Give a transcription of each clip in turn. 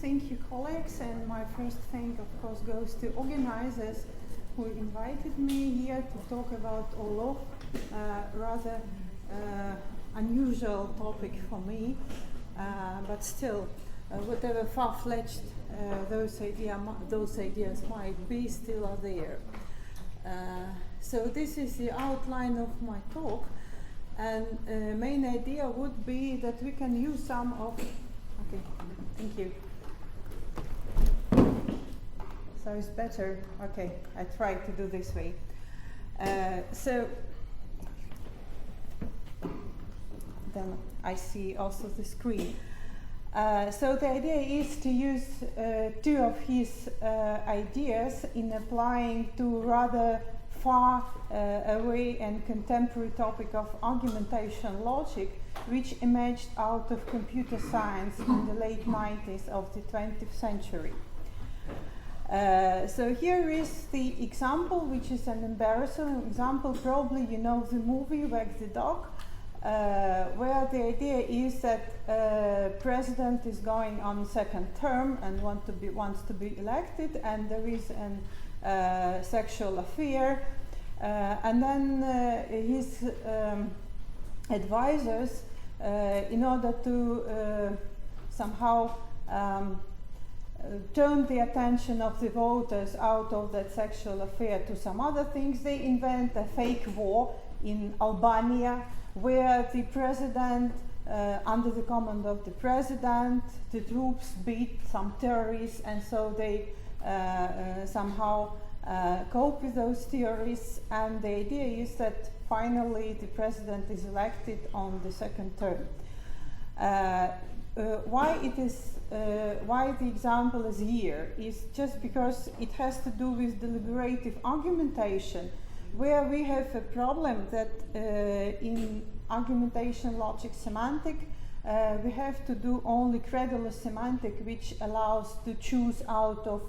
Thank you, colleagues, and my first thank, of course, goes to organizers who invited me here to talk about Orlov, rather unusual topic for me, but still, whatever far-fetched those ideas might be, still are there. So this is the outline of my talk, and main idea would be that we can use some of. Okay, thank you. So it's better. Okay, I try to do this way. So then I see also the screen. So the idea is to use two of his ideas in applying to rather far away and contemporary topic of argumentation logic, which emerged out of computer science in the late 90s of the 20th century. So here is the example, which is an embarrassing example. Probably you know the movie Wag the Dog, where the idea is that president is going on second term and wants to be elected, and there is an sexual affair, and then his advisors, in order to somehow turn the attention of the voters out of that sexual affair to some other things, they invent a fake war in Albania, where the president, under the command of the president, the troops beat some terrorists, and so they somehow cope with those terrorists, and the idea is that finally the president is elected on the second term. Why the example is here is just because it has to do with deliberative argumentation, where we have a problem that in argumentation logic semantic we have to do only credulous semantic, which allows to choose out of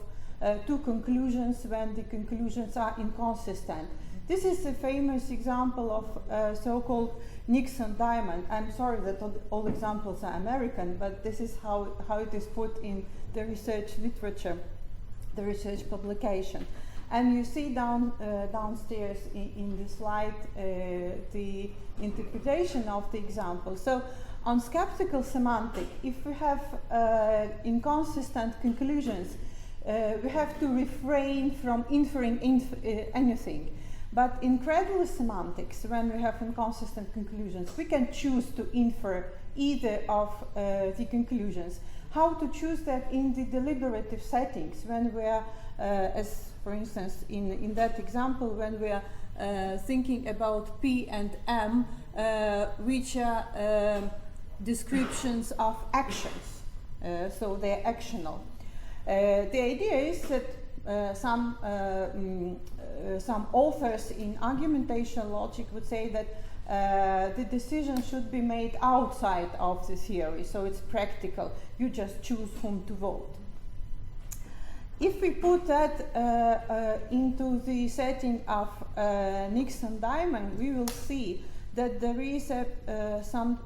two conclusions when the conclusions are inconsistent. This is a famous example of so-called Nixon diamond. I'm sorry that all examples are American, but this is how it is put in the research literature, the research publication. And you see downstairs in the slide the interpretation of the example. So on skeptical semantic, if we have inconsistent conclusions, we have to refrain from inferring anything. But in credulous semantics, when we have inconsistent conclusions, we can choose to infer either of the conclusions. How to choose that in the deliberative settings, when we are, as for instance in that example, when we are thinking about P and M, which are descriptions of actions, so they're actional. The idea is that some authors in argumentation logic would say that the decision should be made outside of the theory, so it's practical. You just choose whom to vote. If we put that into the setting of Nixon diamond, we will see that there is some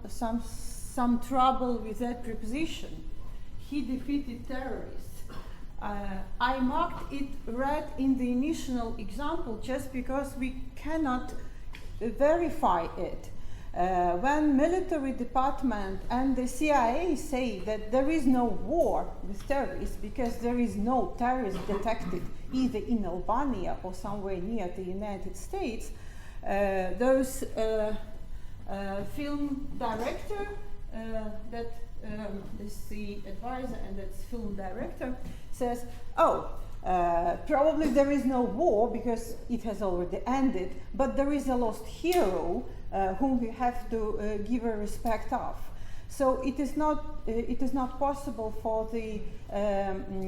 trouble with that preposition. He defeated terrorists. I marked it red in the initial example just because we cannot verify it. When military department and the CIA say that there is no war with terrorists because there is no terrorist detected either in Albania or somewhere near the United States, those film director that is the advisor and that's film director says, probably there is no war because it has already ended, but there is a lost hero whom we have to give a respect of. So it is not possible for the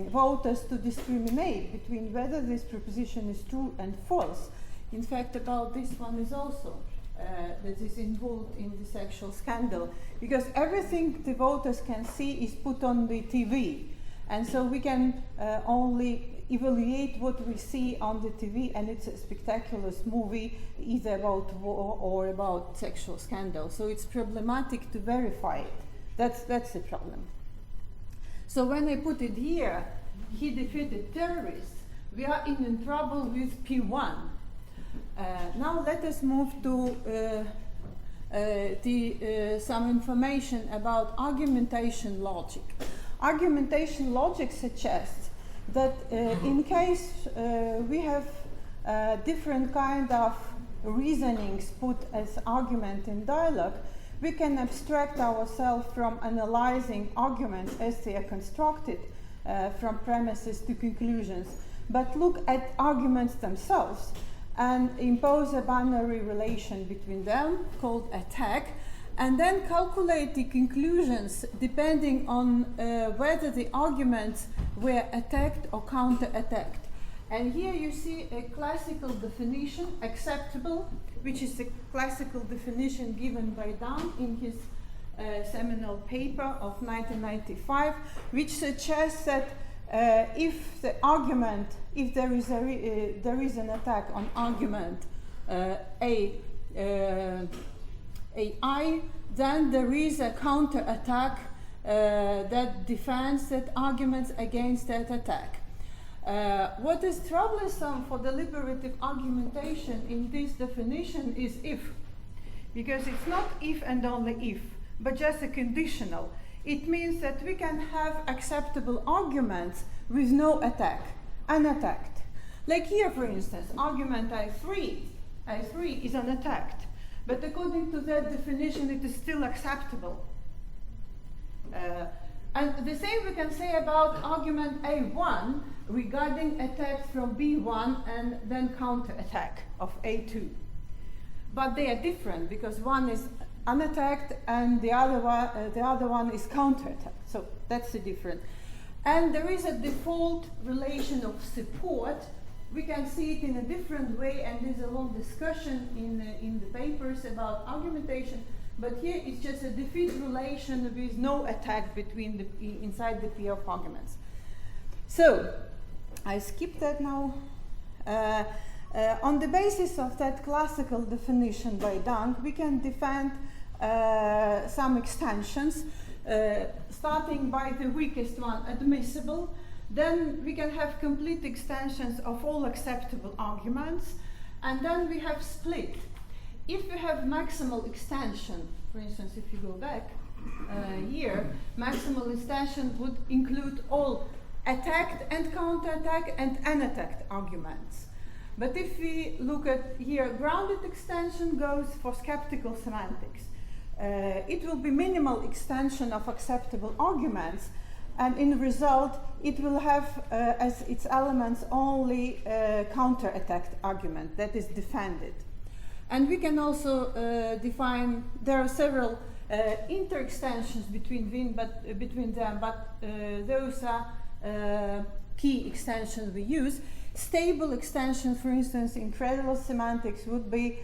voters to discriminate between whether this proposition is true and false. In fact, about this one is also that is involved in the sexual scandal, because everything the voters can see is put on the TV, and so we can only evaluate what we see on the TV, and it's a spectacular movie either about war or about sexual scandal. So it's problematic to verify it. That's the problem. So when I put it here, he defeated terrorists, we are in trouble with P1. Now let us move to some information about argumentation logic. Argumentation logic suggests that in case we have different kind of reasonings put as argument in dialogue, we can abstract ourselves from analyzing arguments as they are constructed from premises to conclusions, but look at arguments themselves and impose a binary relation between them called attack, and then calculate the conclusions depending on whether the arguments were attacked or counter-attacked. And here you see a classical definition, acceptable, which is the classical definition given by Dang in his seminal paper of 1995, which suggests that if the argument, if there is an attack on argument AI, then there is a counter-attack that defends that arguments against that attack. What is troublesome for deliberative argumentation in this definition is if, because it's not if and only if, but just a conditional. It means that we can have acceptable arguments with no attack, unattacked. Like here, for instance, argument I3 is unattacked, but according to that definition, it is still acceptable. And the same we can say about argument A1 regarding attacks from B1 and then counter-attack of A2. But they are different because one is unattacked and the other one is counter-attacked. So that's the difference. And there is a default relation of support. We can see it in a different way, and there's a long discussion in the papers about argumentation. But here it's just a defeat relation with no attack between inside the pair of arguments. So I skip that now. On the basis of that classical definition by Dang, we can defend some extensions, starting by the weakest one, admissible. Then we can have complete extensions of all acceptable arguments, and then we have split. If we have maximal extension, for instance, if you go back here, maximal extension would include all attacked and counterattack and unattacked arguments. But if we look at here, grounded extension goes for skeptical semantics. It will be minimal extension of acceptable arguments, and in result, it will have as its elements only counterattacked argument that is defended. And we can also define, there are several inter-extensions between them, but those are key extensions we use. Stable extension, for instance, in credulous semantics would be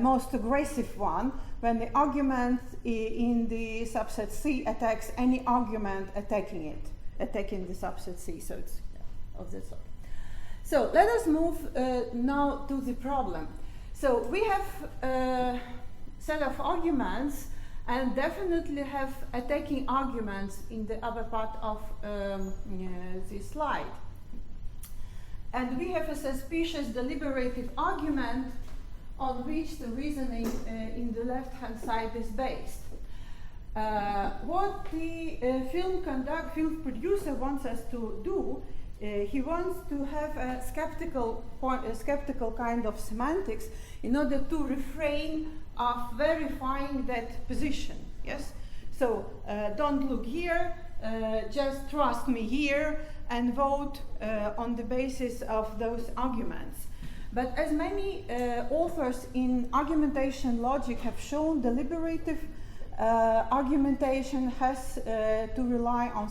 most aggressive one, when the argument in the subset C attacks any argument attacking the subset C. So it's of this sort. So let us move now to the problem. So we have a set of arguments and definitely have attacking arguments in the upper part of this slide. And we have a suspicious deliberative argument on which the reasoning in the left-hand side is based. What the film producer wants us to do, he wants to have a skeptical kind of semantics in order to refrain of verifying that position. Yes. So don't look here. Just trust me here and vote on the basis of those arguments. But as many authors in argumentation logic have shown, deliberative argumentation has to rely on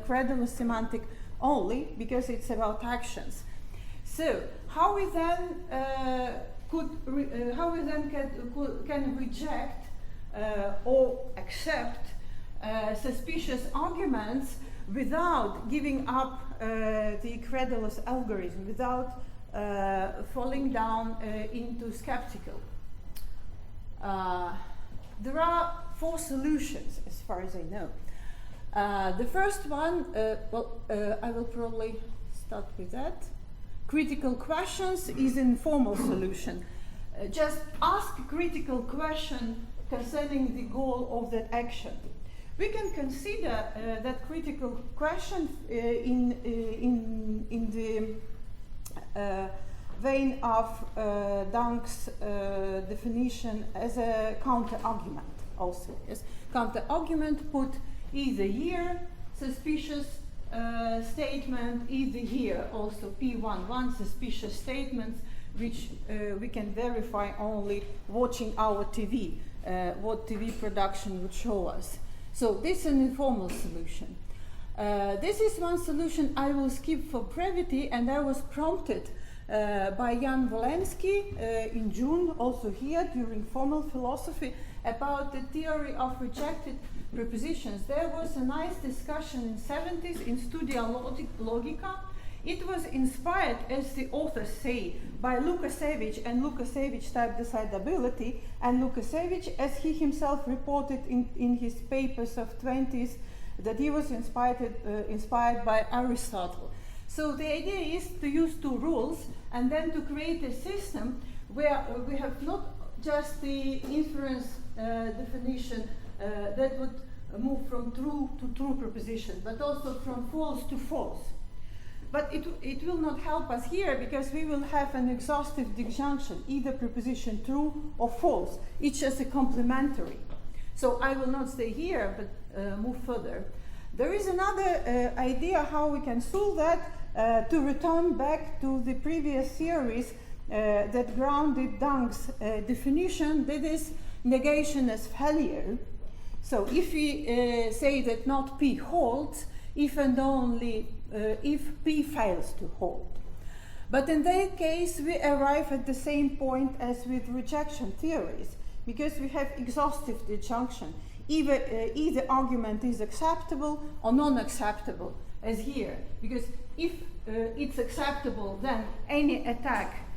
credulous semantic only, because it's about actions. So how we then can reject or accept suspicious arguments without giving up the credulous algorithm, without falling down into skeptical? There are 4 solutions, as far as I know. The first one, I will probably start with that. Critical questions is informal solution. Just ask a critical question concerning the goal of that action. We can consider that critical question in the vein of Dunk's definition as a counter-argument also. Yes? Counter-argument put either here, suspicious statement, either here also P11, suspicious statements, which we can verify only watching our TV, what TV production would show us. So this is an informal solution. This is one solution I will skip for brevity, and I was prompted by Jan Wolensky in June, also here during formal philosophy, about the theory of rejected prepositions. There was a nice discussion in 70s in Studia Logica. It was inspired, as the authors say, by Lukasevich and Lukasevich type decidability, and Lukasevich, as he himself reported in his papers of 20s, that he was inspired by Aristotle. So the idea is to use two rules and then to create a system where we have not just the inference definition that would move from true to true preposition, but also from false to false. But it will not help us here because we will have an exhaustive disjunction, either preposition true or false, each as a complementary. So I will not stay here, but move further. There is another idea how we can solve that, to return back to the previous theories that grounded Dunk's definition, that is negation as failure. So if we say that not P holds, if and only if P fails to hold. But in that case, we arrive at the same point as with rejection theories, because we have exhaustive disjunction. Either argument is acceptable or non-acceptable, as here. Because if it's acceptable, then any attack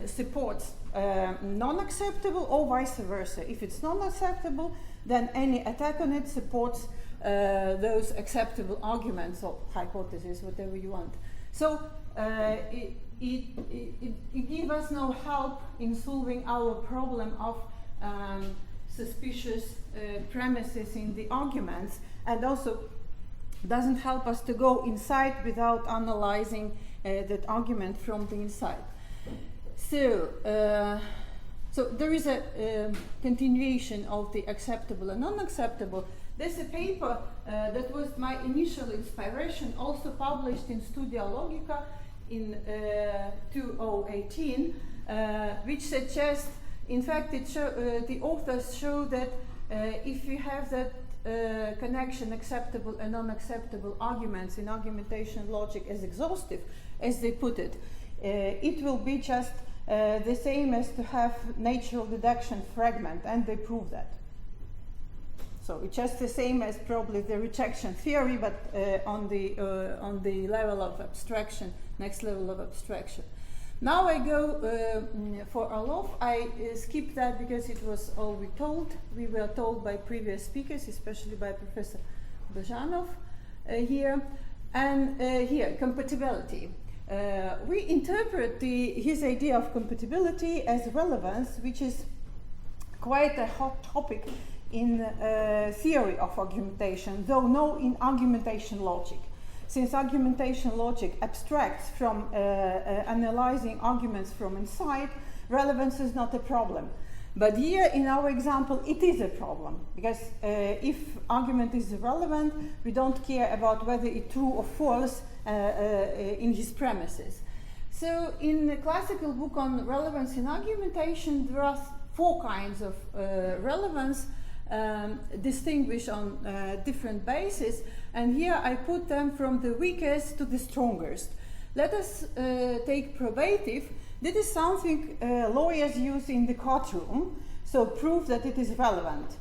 supports non-acceptable, or vice versa. If it's non-acceptable, then any attack on it supports those acceptable arguments or hypotheses, whatever you want. So it gives us no help in solving our problem of suspicious premises in the arguments, and also doesn't help us to go inside without analyzing that argument from the inside. So there is a continuation of the acceptable and unacceptable. There's a paper that was my initial inspiration, also published in Studia Logica in 2018, which suggests, in fact, the authors show that if you have that connection, acceptable and unacceptable arguments in argumentation logic as exhaustive, as they put it, it will be just the same as to have natural deduction fragment, and they prove that. So it's just the same as probably the rejection theory, but on the level of abstraction, next level of abstraction. Now I go for Orlov. I skip that because it was all we were told by previous speakers, especially by Professor Bozhanov here. And here, compatibility. We interpret his idea of compatibility as relevance, which is quite a hot topic in theory of argumentation, though no in argumentation logic. Since argumentation logic abstracts from analyzing arguments from inside, relevance is not a problem. But here in our example, it is a problem, because if argument is relevant, we don't care about whether it's true or false in his premises. So in the classical book on relevance in argumentation, there are four kinds of relevance distinguished on different bases, and here I put them from the weakest to the strongest. Let us take probative. This is something lawyers use in the courtroom, so prove that it is relevant.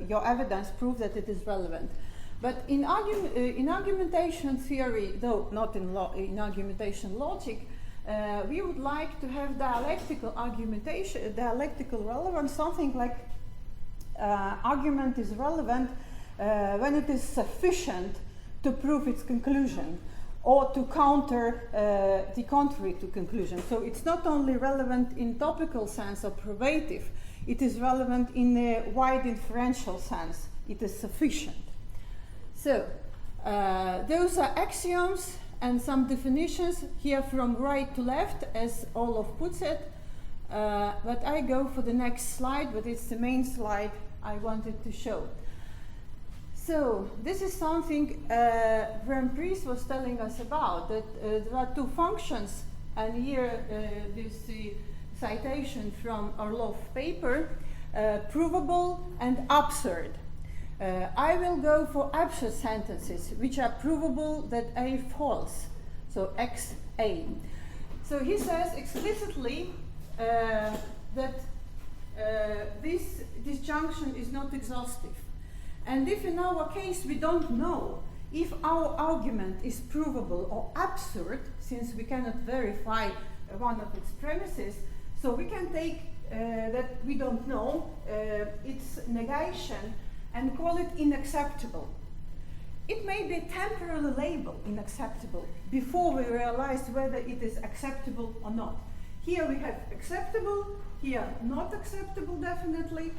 Your evidence proves that it is relevant. But in argumentation theory, though not in argumentation logic, we would like to have dialectical argumentation, dialectical relevance, something like argument is relevant when it is sufficient to prove its conclusion or to counter the contrary to conclusion. So it's not only relevant in topical sense or probative, it is relevant in a wide inferential sense. It is sufficient. So those are axioms and some definitions here from right to left, as Orlov puts it. But I go for the next slide, but it's the main slide I wanted to show. So this is something Graham Priest was telling us about, that there are two functions, and here this the citation from Orlov paper, provable and absurd. I will go for absurd sentences, which are provable that A false, so X A. So he says explicitly that this disjunction is not exhaustive. And if in our case we don't know if our argument is provable or absurd, since we cannot verify one of its premises, so we can take that we don't know its negation and call it inacceptable. It may be a temporary label, inacceptable, before we realize whether it is acceptable or not. Here we have acceptable, here not acceptable definitely,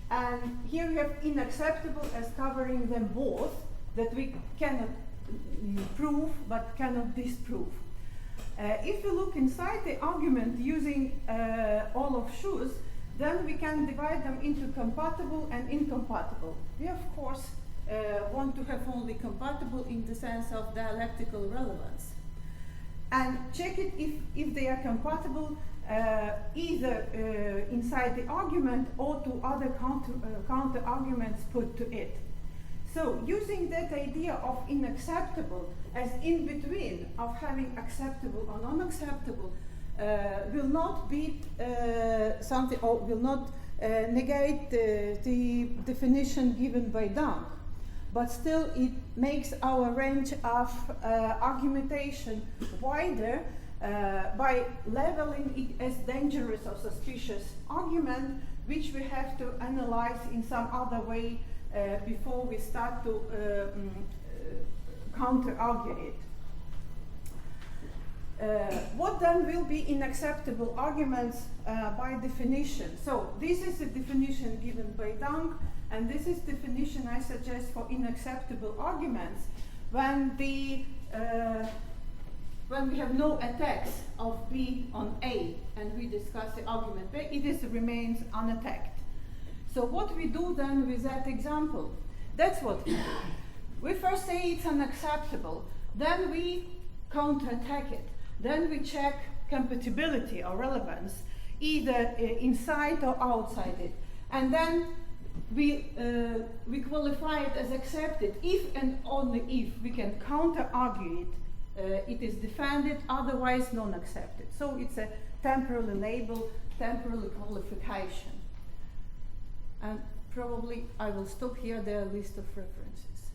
and here we have inacceptable as covering them both, that we cannot prove but cannot disprove. If we look inside the argument using Orlov's shoes, then we can divide them into compatible and incompatible. We of course want to have only compatible in the sense of dialectical relevance. And check it if they are compatible either inside the argument or to other counter arguments put to it. So using that idea of inacceptable as in between of having acceptable or non-acceptable will not beat something, or will not negate the definition given by Dunk, but still it makes our range of argumentation wider by labeling it as dangerous or suspicious argument, which we have to analyze in some other way before we start to counter-argue it. What then will be inacceptable arguments by definition? So this is the definition given by Dunk, and this is definition I suggest for inacceptable arguments when we have no attacks of B on A and we discuss the argument B, it remains unattacked. So what we do then with that example? That's what we do. We first say it's unacceptable, then we counterattack it. Then we check compatibility or relevance, either inside or outside it. And then we qualify it as accepted if and only if we can counter-argue it, it is defended, otherwise non-accepted. So it's a temporally label, temporally qualification. And probably I will stop here, there are a list of references.